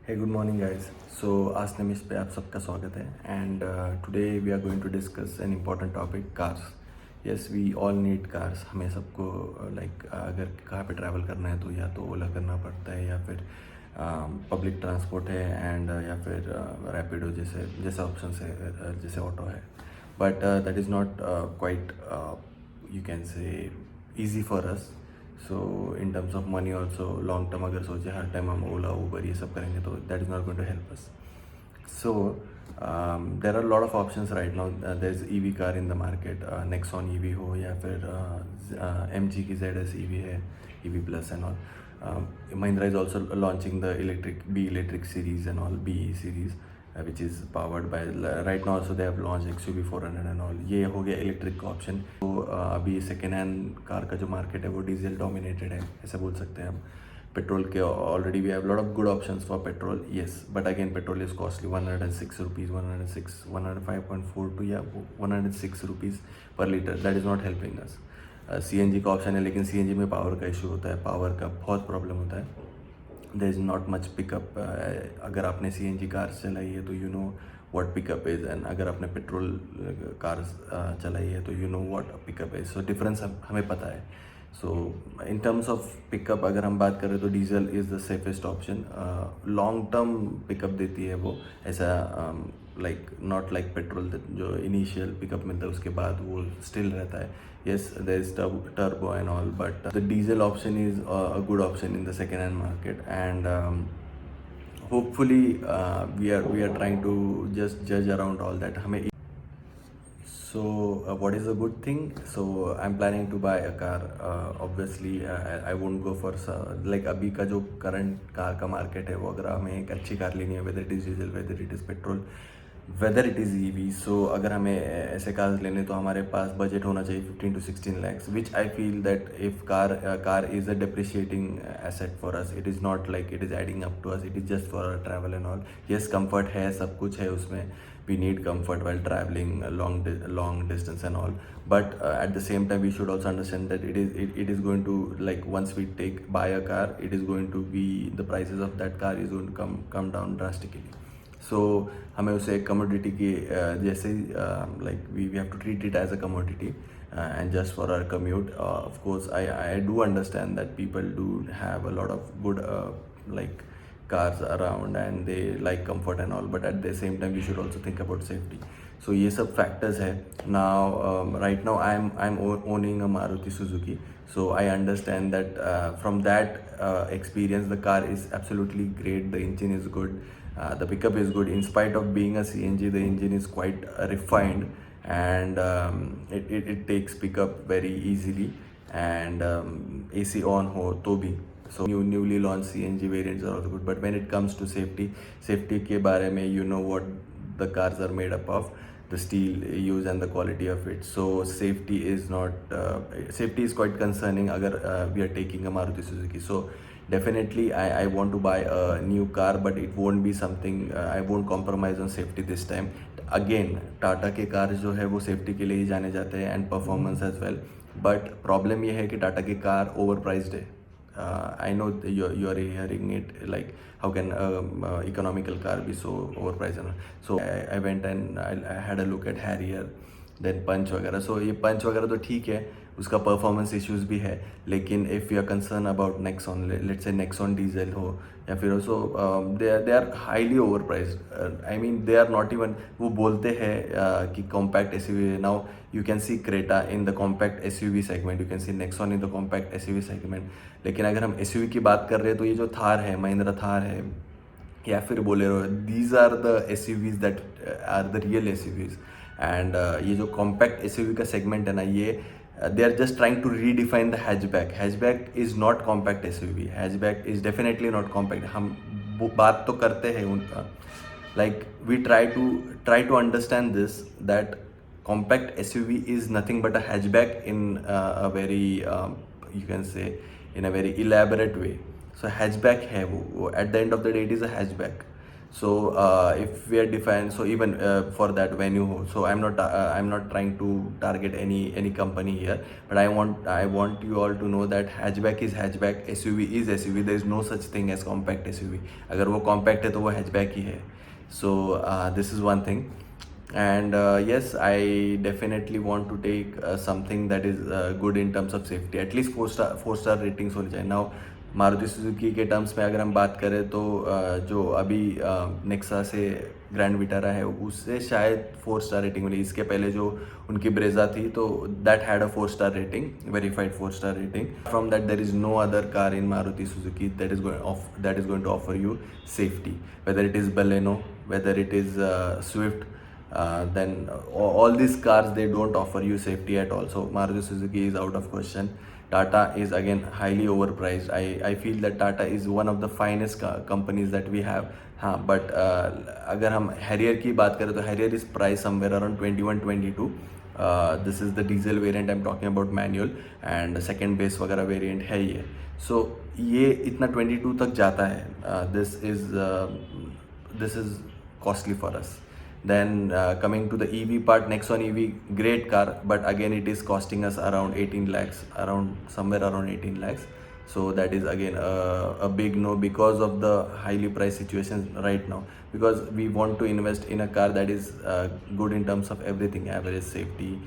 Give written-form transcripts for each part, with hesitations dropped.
Hey, good morning, guys. So, AskNimish पे आप सबका स्वागत है and today we are going to discuss an important topic, cars. Yes, we all need cars. हमें सबको अगर कहाँ पे ट्रैवल करना है तो या तो ओला करना पड़ता है या फिर पब्लिक ट्रांसपोर्ट है एंड या फिर रैपिडो जैसे ऑप्शन है जैसे ऑटो है but that is not quite you can say easy for us. So in terms of money also long term अगर सोचे हर टाइम हम ओला उबर ये सब करेंगे तो that is not going to help us. So there are a lot of options right now. There's EV car in the market. Nexon EV हो या फिर MG की ZS EV है, EV Plus and all. Mahindra is also launching the electric series and all, BE series. Which is powered by right now also they have launched XUV 400 and all. ये हो गया electric का option. तो अभी second hand car का जो market है वो डीजल डोमिनेटेड है ऐसे बोल सकते हैं हम. पेट्रोल के already we have lot of good options for petrol. Yes, but again petrol is costly. 106 rupees, 106, 105.42 या 106 rupees per litre. That is not helping us. CNG का ऑप्शन है लेकिन CNG में पावर का इशू होता है, पावर का बहुत प्रॉब्लम होता है. There is not much pickup. अगर आपने CNG कार्स चलाई है तो you know what pickup is, and अगर आपने पेट्रोल कार्स चलाई है तो you know what pickup is. So difference हमें पता है. So in terms of pickup अगर हम बात करें तो diesel is the safest option. Long term pickup देती है वो, ऐसा नॉट लाइक पेट्रोल जो इनिशियल पिकअप मिलता है उसके बाद वो स्टिल रहता है. Yes, there is turbo and all, but the diesel option is a good option in the second hand market, and hopefully we are trying to just judge around all that. हमें so what is a good thing? So I'm planning to buy a car. Obviously I won't go for like अभी का जो current car का market है वो अगर हमें एक अच्छी कार लेनी है, whether it is diesel, whether it is petrol, whether it is EV. सो अगर हमें ऐसे कार्स लेने तो हमारे पास बजट होना चाहिए 15 to 16 lakhs, which I feel that if car is a depreciating asset for us. It is not like it is adding up to us. It is just for travel and all. Yes, comfort है, सब कुछ है उसमें. We need comfort while traveling long distance and all, but at the same time we should also understand that it is going to, like, once we buy a car, it is going to be, the prices of that car is going to come down drastically. सो हमें उसे commodity की जैसे like we have to treat it as a commodity and just for our commute. Of course I do understand that people do have a lot of good like cars around and they like comfort and all, but at the same time we should also think about safety. So ये सब factors है. Now right now I'm owning a Maruti Suzuki, so I understand that from that experience the car is absolutely great. The engine is good. The pickup is good. In spite of being a CNG, the engine is quite refined, and it takes pickup very easily, and AC on ho to bhi. So newly launched CNG variants are also good. But when it comes to safety के बारे में, you know what the cars are made up of, the steel used and the quality of it. So safety is quite concerning अगर we are taking a Maruti Suzuki. So definitely I want to buy a new car, but it won't be something, I won't compromise on safety this time. Again, Tata के car जो है वो safety के लिए ही जाने जाते हैं and performance as well. But problem ये है कि टाटा की कार ओवर प्राइज्ड है. I know you are hearing it like how can economical car be so overpriced. So I went and I had a look at Harrier, then Punch वगैरह. So ये पंच वगैरह तो ठीक है, उसका परफॉर्मेंस इश्यूज भी है, लेकिन if you are concern about Nexon, let's say Nexon diesel हो या फिर also they are highly overpriced. I mean they are not even, वो बोलते हैं कि compact SUV. Now you can see Creta in the compact SUV segment, you can see Nexon in the compact SUV segment. लेकिन अगर हम SUV की बात कर रहे हैं तो ये जो थार है, महिंद्रा थार है या फिर Bolero, these are the SUVs that are the real SUVs. And ये जो कॉम्पैक्ट SUV का सेगमेंट है ना, ये they are just trying to redefine the hatchback. Hatchback is not compact SUV. Hatchback is definitely not compact. हम बात तो करते हैं उनका, like we try to understand this, that compact SUV is nothing but a hatchback in a very you can say in a very elaborate way. So hatchback है वो at the end of the day it is a hatchback. So if we are defined, so even for that venue, so I'm not trying to target any company here, but I want you all to know that hatchback is hatchback, SUV is SUV. There is no such thing as compact SUV. अगर वो compact है तो वो hatchback ही है. So this is one thing. And yes, I definitely want to take something that is good in terms of safety. At least four star ratings होनी चाहिए. Now Maruti Suzuki के terms में अगर हम बात करें तो जो अभी नेक्सा से ग्रैंड विटारा है उससे शायद 4 स्टार रेटिंग मिली. इसके पहले जो उनकी ब्रेजा थी तो that had a 4 star rating, verified 4 star rating. From that there is no other car in Maruti Suzuki that is going to offer you safety, whether it is Baleno, whether it is Swift. Then all these cars, they don't offer you safety at all. So Maruti Suzuki is out of question. Tata is again highly overpriced. I feel that Tata is one of the finest companies that we have. हाँ, but अगर हम Harrier की बात करें तो Harrier is priced somewhere around 21-22. This is the diesel variant I'm talking about, manual, and second base वगैरह variant है ये. So ये इतना 22 तक जाता है. This is costly for us. Then coming to the EV part, Nexon EV, great car, but again it is costing us around 18 lakhs, somewhere around 18 lakhs. So that is again a big no because of the highly priced situation right now. Because we want to invest in a car that is good in terms of everything, average, safety,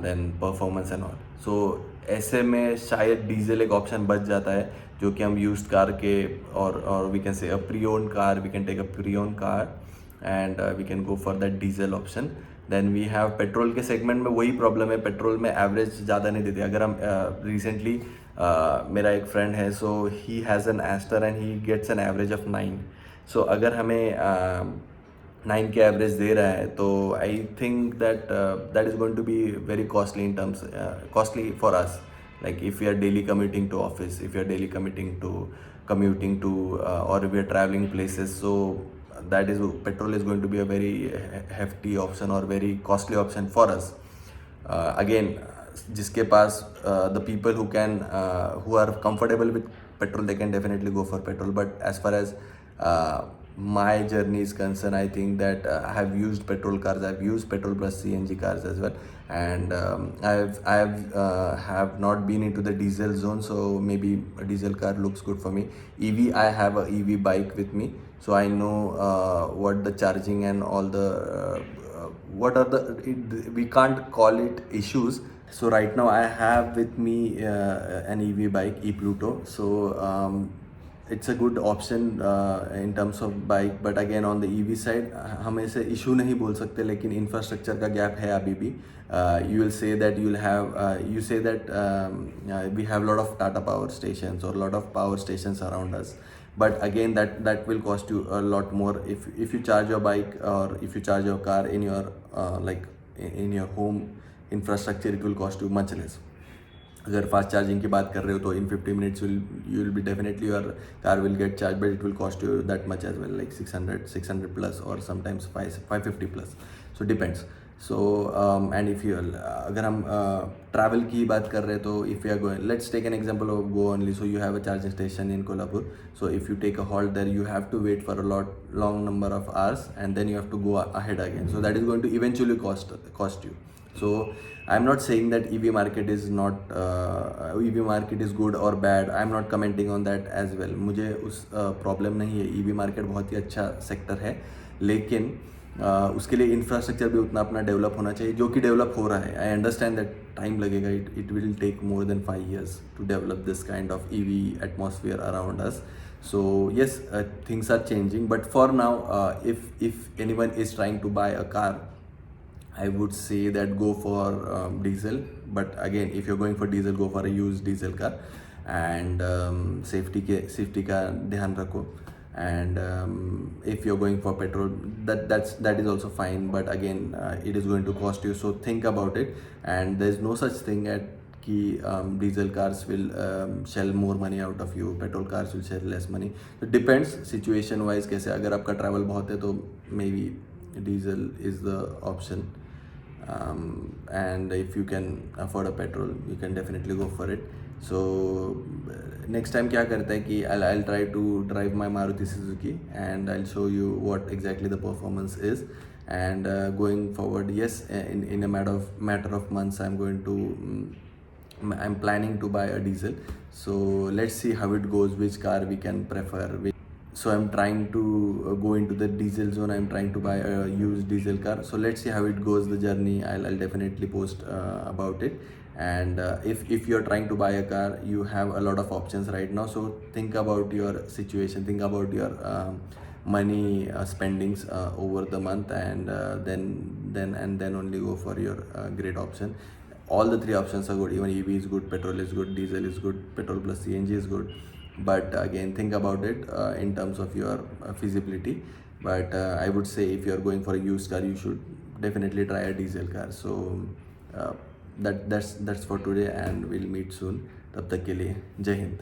then performance and all. So ऐसे में शायद diesel एक option बच जाता है जो कि हम यूज्ड कार के और we can say a pre owned car, we can take a pre owned car and we can go for that diesel option. Then we have petrol के सेगमेंट में वही प्रॉब्लम है, पेट्रोल में average ज़्यादा नहीं देते. अगर हम रिसेंटली मेरा एक फ्रेंड है, so he has an Astor and he gets an average of 9. सो अगर हमें 9 के एवरेज दे रहा है तो I think that is going to be very costly in terms, costly for us. Like if we are daily commuting to office, if you are daily commuting to or we are traveling places, so that is petrol is going to be a very hefty option or very costly option for us. Again, जिसके पास the people who are comfortable with petrol, they can definitely go for petrol. But as far as my journey is concerned, I think that I have used petrol cars, I've used petrol plus CNG cars as well, and have not been into the diesel zone, so maybe a diesel car looks good for me. EV, I have a EV bike with me, so I know what the charging and all the what are we can't call it issues. So right now I have with me an EV bike, e-Pluto. So it's a good option in terms of bike, but again on the EV side हम ऐसे issue नहीं बोल सकते, लेकिन infrastructure का gap है अभी भी. You will say that you say that we have a lot of Tata power stations or a lot of power stations around us, but again that will cost you a lot more if you charge your bike or if you charge your car in your like in your home infrastructure, it will cost you much less. अगर fast charging की बात कर रहे हो तो इन 50 minutes you will be definitely your car will get charged, but it will cost you that much as well, like 600 plus or sometimes 550 plus, so depends. So and if you अगर हम travel की बात कर रहे हैं तो if you are going, let's take an example of Go only. So you have a charging station in Kolhapur, so if you take a halt there, you have to wait for a long number of hours and then you have to go ahead again, so that is going to eventually cost you. So I'm not saying that EV market is good or bad. I'm not commenting on that as well. मुझे उस problem नहीं है. EV market बहुत ही अच्छा sector है, लेकिन उसके लिए इंफ्रास्ट्रक्चर भी उतना अपना डेवलप होना चाहिए, जो कि डेवलप हो रहा है. आई अंडरस्टैंड दैट टाइम लगेगा, it will take more than 5 years to develop this kind of EV atmosphere around us. So yes, things are changing, but for now if anyone is trying to buy a car, I would say that go for diesel. But again, if you're going for diesel, go for a used diesel car, and safety का ध्यान रखो. And if you're going for petrol, that is also fine, but again it is going to cost you, so think about it. And there's no such thing कि diesel cars will shell more money out of you, petrol cars will shell less money. So depends situation wise कैसे. अगर आपका travel बहुत है तो maybe diesel is the option, and if you can afford a petrol, you can definitely go for it. So next time क्या करता है कि I'll try to drive my Maruti Suzuki and I'll show you what exactly the performance is. And going forward, yes, in a matter of months, I'm planning to buy a diesel. So let's see how it goes, which car we can prefer. So I'm trying to go into the diesel zone. I'm trying to buy a used diesel car. So let's see how it goes, the journey. I'll definitely post about it. And if you're trying to buy a car, you have a lot of options right now. So think about your situation, think about your money spendings over the month, and then only go for your great option. All the three options are good. Even EV is good, petrol is good, diesel is good, petrol plus CNG is good. But again, think about it in terms of your feasibility. But I would say if you are going for a used car, you should definitely try a diesel car. So uh, that's for today, and we'll meet soon. तब तक के लिए जय हिंद.